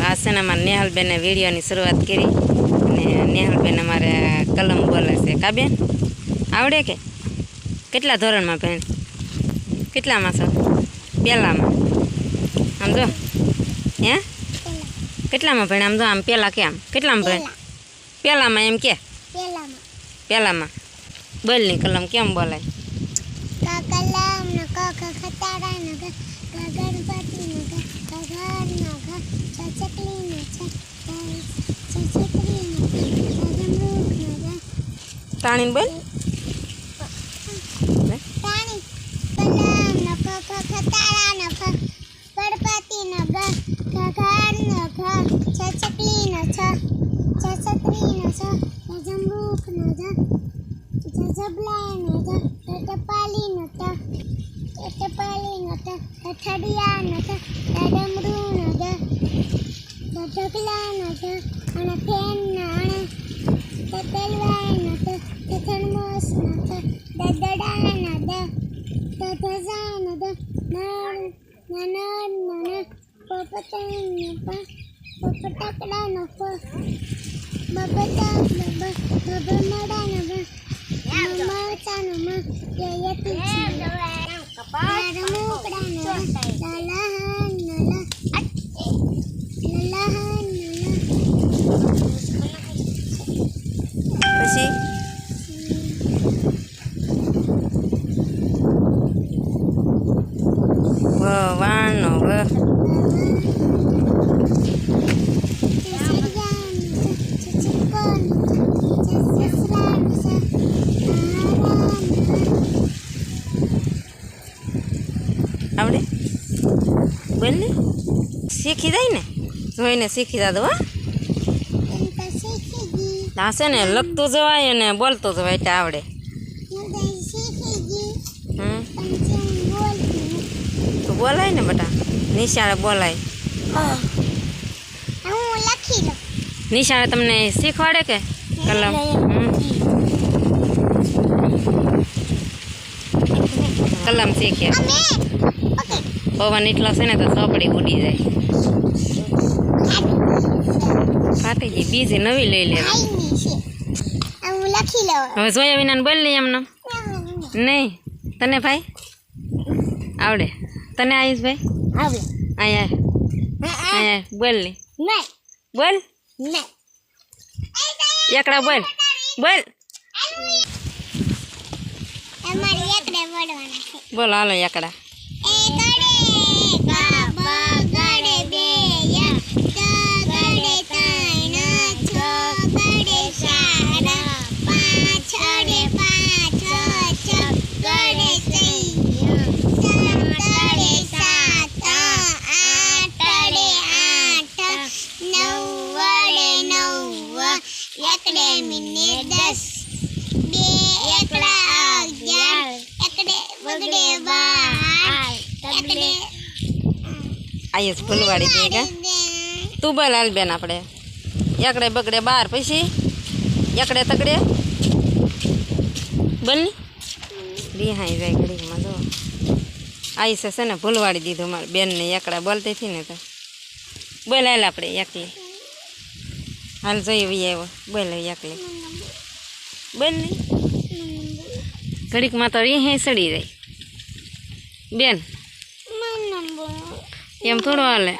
આ છે ને અમારે નેહાલબેને વિડીયોની શરૂઆત કરી અને નેહાલબેન અમારે કલમ બોલે છે. કા બેન આવડે કે કેટલા ધોરણમાં બેન? કેટલામાં છો? પહેલામાં. આમ જો હે કેટલામાં ભણે? આમ જો આમ પહેલાં કે આમ કેટલામાં ભણે? પહેલામાં એમ કે પહેલામાં. બોલની કલમ કેમ બોલાય? તાણીને બોલ. પછી વાનો આવડે બોલ ને શીખી જાય ને જોઈને શીખી દાદો. હા છે ને લખતું જવાય અને બોલતું જવાય એટલે આવડે. તો બોલાય ને બેટા નિશાળે બોલાય. નિશાળે તમને શીખવાડે કે કલમ? કલમ શીખે. પવન એટલો છે ને તો ચોપડી ઉડી જાય. ફાટી ગઈ બીજી નવી લઈ લે. હવે જોયા વિના બોલ નહીં એમને નહીં. તને ભાઈ આવડે? તને આવીશ ભાઈ? અહીંયા અહીંયા બોલ નહીં. બોલ એકડા બોલ બોલ બોલો હાલો એકડા. આયુષ ફૂલવાડી દે કે તું બોલ હાલ બેન. આપણે એકડે બગડે બાર પછી એકડે તકડે બોલ ની રિહાઈ જાય ઘડીમાં. જો આયુષે છે ને ફૂલવાડી દીધું મારી બેનને એકડા બોલતી હતી ને તો બોલ હાલ આપણે એકલી હાલ જોઈએ આવ્યો બોલ એકલી બોલ નહીં. ઘડીકમાં તો રીહે સડી જાય બેન. એમ થોડો હાલે.